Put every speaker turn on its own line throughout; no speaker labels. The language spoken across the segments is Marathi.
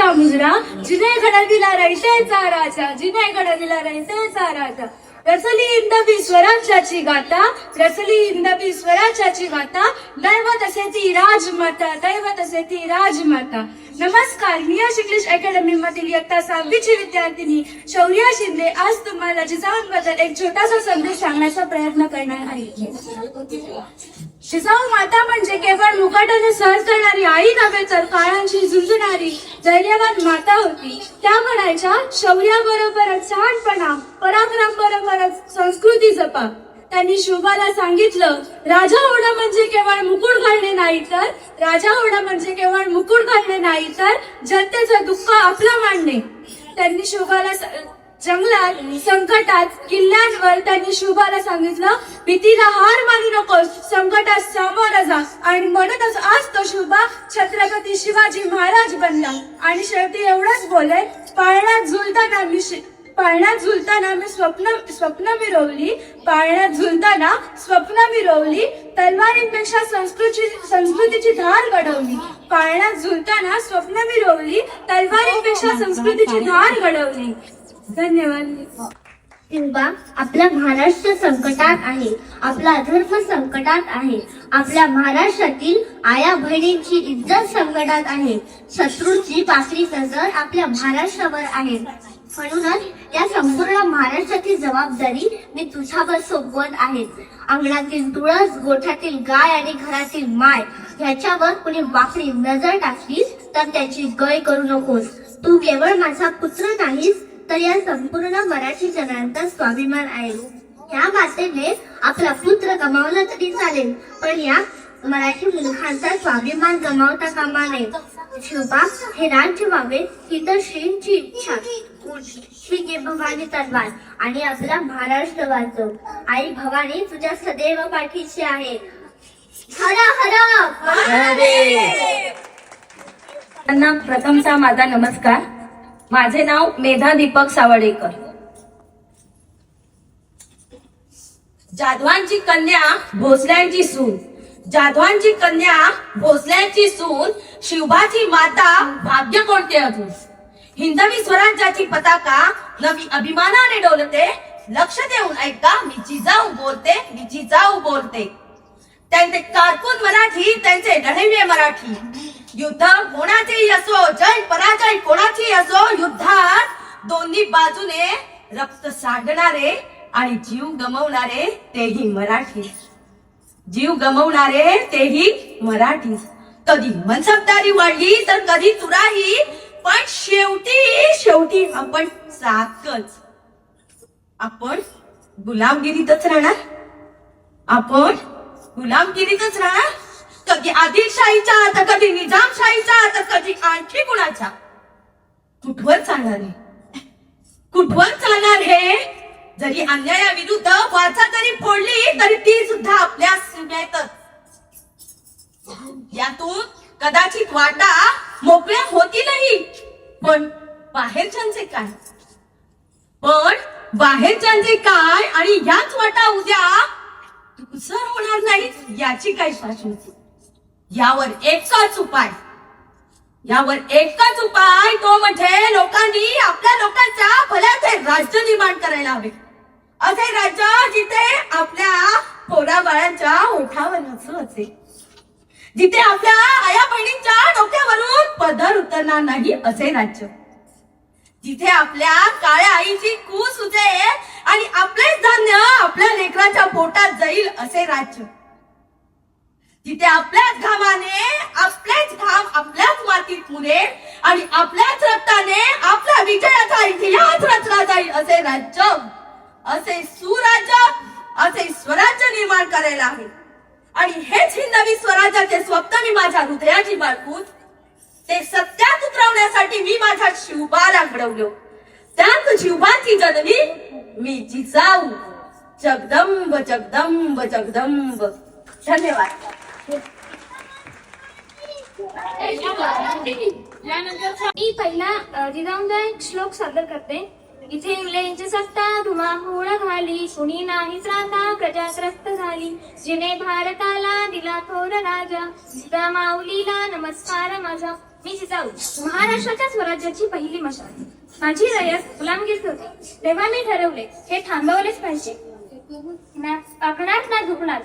मुजरा मुजरा, जिने घडा दिला रयतेचा राजा, जिने घडा दिला रयतेचा राजा. रचली इंदवी स्वराज्याची गाथा, रचली इंदवी स्वराज्याची गाथा, दैव तसे ती राजमाता, दैव तसे ती राजमाता. नमस्कार, मी या इंग्लिश अकॅडमी मधील इयत्ता 6वीची विद्यार्थिनी शौर्या शिंदे आज तुम्हाला जिजाऊंबद्दल एक छोटासा संदेश सांगण्याचा प्रयत्न करणार आहे. जिजाऊ माता म्हणजे केवळ मुकाटाने सहज करणारी आई नव्हे तर काळांची झुंजणारी धैर्यवान माता होती. त्या म्हणायच्या, शौर्याबरोबरच शहाणपणा, पराक्रम बरोबरच संस्कृती जपा. त्यांनी शोभाला सांगितलं, राजा होणं म्हणजे केवळ मुकुट घालणे नाही तर, राजा होणं म्हणजे केवळ मुकुट घालणे नाही तर जनतेचं दुःख आपलं मांडणे. त्यांनी शोभाला जंगलात, संकटात, किल्ल्यांवर त्यांनी शोभाला सांगितलं, भीतीला हार मानू नकोस, संकटात सामोरं जा. आणि म्हणूनच आज तो शोभा छत्रपती शिवाजी महाराज बनला. आणि शेवटी एवढंच बोले, पाळण्यात झुलताना मी स्वप्न मिरवली, पाळण्यात झुलताना स्वप्न मिरवली, तलवारींपेक्षा संस्कृतीची धार घडवली. पाळण्यात झुलताना स्वप्न मिरवली, तलवारींपेक्षा संस्कृतीची धार घडवली. धन्यवाद.
शिवबा, आपला महाराष्ट्र संकटात आहे, आपला धर्म संकटात आहे, आपल्या महाराष्ट्रातील आया बहिणींची इज्जत संकटात आहे, शत्रूंची पाखरी नजर आपल्या महाराष्ट्रावर आहे. म्हणूनच या संपूर्ण महाराष्ट्राची जबाबदारी मी तुझ्यावर सोपवत आहे. अंगणातील तुळस, गोठ्यातील गाय आणि घरातील माय ह्याच्यावर कुणी वाकडी नजर टाकली तर त्याची गय करू नकोस. तू केवळ माझा पुत्र नाहीस तर या संपूर्ण मराठी जनांचा स्वाभिमान आहे. या मातेने आपला पुत्र गमावला तरी चालेल, पण या मराठी मुलखांचा स्वाभिमान गमावता कामा नये. शिवबा, हे राज्य व्हावे ही तर श्रींची इच्छा. श्री घे भवानी तलवार आणि आपला महाराष्ट्र वाचव. आई भवानी तुझ्या सदैव पाठीशी आहे. हर हर
त्यांना प्रथमचा माझा नमस्कार. माझे नाव मेधा दीपक सावडेकर. जाधवांची कन्या भोसल्यांची सून, जाधवांची कन्या भोसल्यांची सून, शिवबाची माता भाग्य कोणते अजून. हिंदवी स्वराज्याची पताका नवी अभिमानाने डोलते. लक्ष देऊन ऐका, मी जिजाऊ बोलते, मी जिजाऊ बोलते. त्यांचे कारकून मराठी, त्यांचे लढावे मराठी. युद्ध कोणाचेही असो, जय पराजय कोणाची असो, युद्धात दोन्ही बाजूने रक्त सांडणारे आणि जीव गमवणारे तेही मराठी. जीव गमवणारे तेही मराठी. कधी मनसबदारी वाढली तर कधी तुराही, पण शेवटी आपण साकच. आपण गुलामगिरीतच राहणार, आपण गुलामगिरीतच राहणार. कधी आदिलशाहीचा तर कधी निजामशाहीचा तर कधी आणखी कुणाचा. कुठवर चालणार आहे, कुठवर चालणार हे. जरी अन्यायाविरुद्ध वाचा जरी फोडली तरी ती सुद्धा आपल्या सीमेतच. यातून कदाचित वाटा मोकळ्या होतीलही, पण बाहेरच्यांचे काय, पण बाहेरच्यांचे काय. आणि याच वाटा उद्या धुसर होणार नाही याची काय शाश्वती. यावर एकच उपाय, यावर एकच उपाय, तो म्हणजे लोकांनी आपल्या लोकांच्या भल्याचे राज्य निर्माण करायला हवे. असे राज्य जिथे आपल्या पोरा बाळांच्या ओठावर हसू असेल, जिथे आपल्या आया बहिणींच्या डोक्यावरून पदर उतरणार नाही असे राज्य, जिथे आपल्या काळ्या आईची कूस उचेल आणि आपलेच धान्य आपल्या लेकराच्या पोटात जाईल असे राज्य, जिथे आपल्याच घामाने आपलेच घाम आपल्याच मातीत मुरेल आणि आपल्याच रक्ताने आपल्या विजयाचा इतिहास रचला जाईल असे राज्य, असे सुराज्य, असे स्वराज्य निर्माण करायला आहे. आणि हेच हिंदवी स्वराज्याचे स्वप्न मी माझ्या हृदयाची बाळगून ते सत्यात उतरवण्यासाठी मी माझ्या शिवबाला घडवलं. त्याच शिवबाची जननी मी जिजाऊ. जगदंब जगदंब जगदंब. धन्यवाद.
मी पहिला जिजाऊंचा एक श्लोक सादर करते. इथे इंग्लंडची सत्ता धुमाकूळ घाली, कुणी नाहीच राहता प्रजा त्रस्त झाली. जिने भारताला दिला थोर राजा, त्या माऊलीला नमस्कार माझा. मी जिजाऊ महाराष्ट्राच्या स्वराज्याची पहिली मशाल. माझी रयत गुलामगिरीत होती तेव्हा मी ठरवले हे थांबवलेच पाहिजे. ना पाकणार ना झुकणार,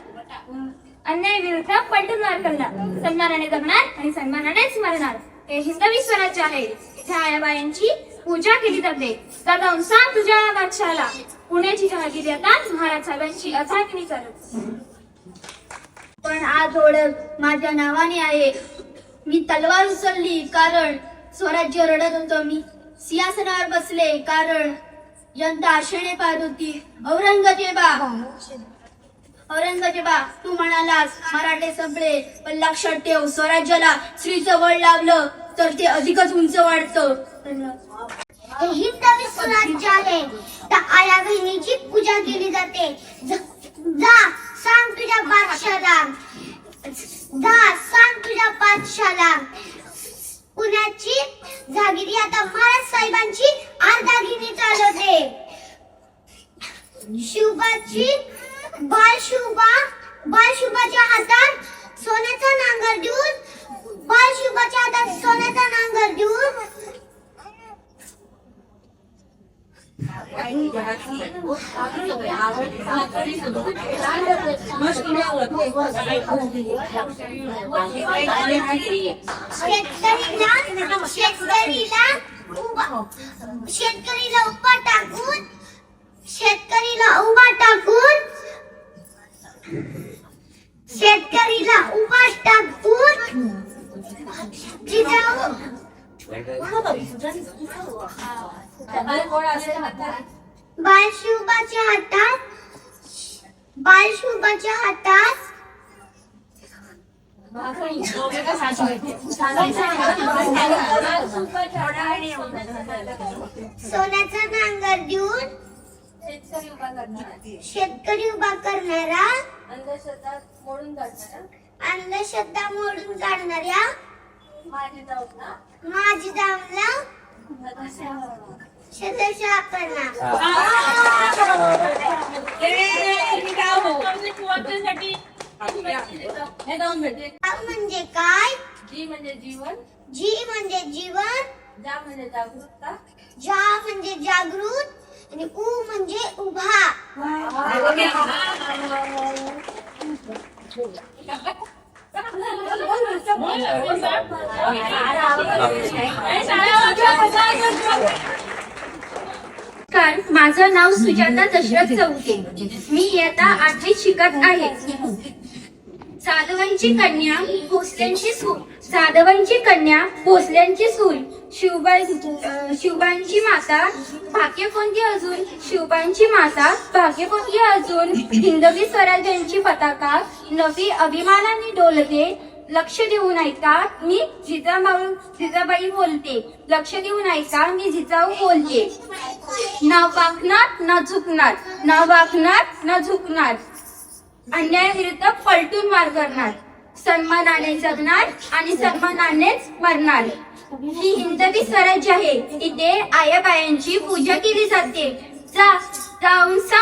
अन्याय विरुद्ध पलटून मार करणार, सन्मानाने जगणार आणि सन्मानानेच मरणार. हे हिंदवी स्वराज्य आहे. इथे आयाबायांची पूजा केली जाते. जाऊन सांग तुझ्या बादशाला पुण्याची जहागिरी आता महाराज साहेबांची अथाकिनी चालत.
पण आज ओळख माझ्या नावाने आहे. मी तलवार उचलली कारण स्वराज्य रडत होतो. मी सिंहासनावर बसले कारण जनता आशेने पाहत होती. औरंगजेबा तू म्हणालास मराठे संपले, पण लक्षात ठेव स्वराज्याला स्त्रीचं वळ लावलं तर ते अधिकच उंच वाढतं.
हे हिंदवी स्वराज्य आहे. त्या आया बहिणीची पूजा केली जाते. जा सांग तुझ्या बादशाला, जा सांग तुझ्या बादशाला पुण्याची जहागिरी आता महाराज साहेबांची अर्धागिनी चालवते. शिवबाची बालशिवबाच्या हातात सोन्याचा नांगर देऊन, बालशिवबाच्या हातात सोन्याचा नांगर देऊन शेतकरीला उभा टाकून बालशिवबाच्या हातात सोन्याचा नांगर देऊन शेतकरी उभा करणारा, अंधश्रद्धा मोडून काढणाऱ्या माझी जाऊला सदस्य करणार. म्हणजे काय? जी म्हणजे जीवन, जा म्हणजे जागृत आणि उ म्हणजे उभा.
माझं नाव सुजाता दशरथ चौके. मी इयत्ता 8वीत शिकत आहे. साधवांची कन्या भोसल्यांची सून शिवबांची माता भाग्य कोणती अजून, शिवबांची माता भाग्य कोणती अजून. हिंदवी स्वराज्यांची पताका नवी अभिमानाने डोलते. लक्ष देऊन ऐका मी जिजाबाई बोलते. लक्ष देऊन ऐका मी जिजाऊ बोलते. ना वाकणार ना झुकणार, ना वाकणार ना झुकणार, अन्यायाविरुद्ध पलटून मार करणार, सन्मानाने जगणार आणि सन्मानानेच मरणार. ही हिंदवी स्वराज्य आहे. इथे आयाबायांची पूजा केली जाते. जाऊन सांग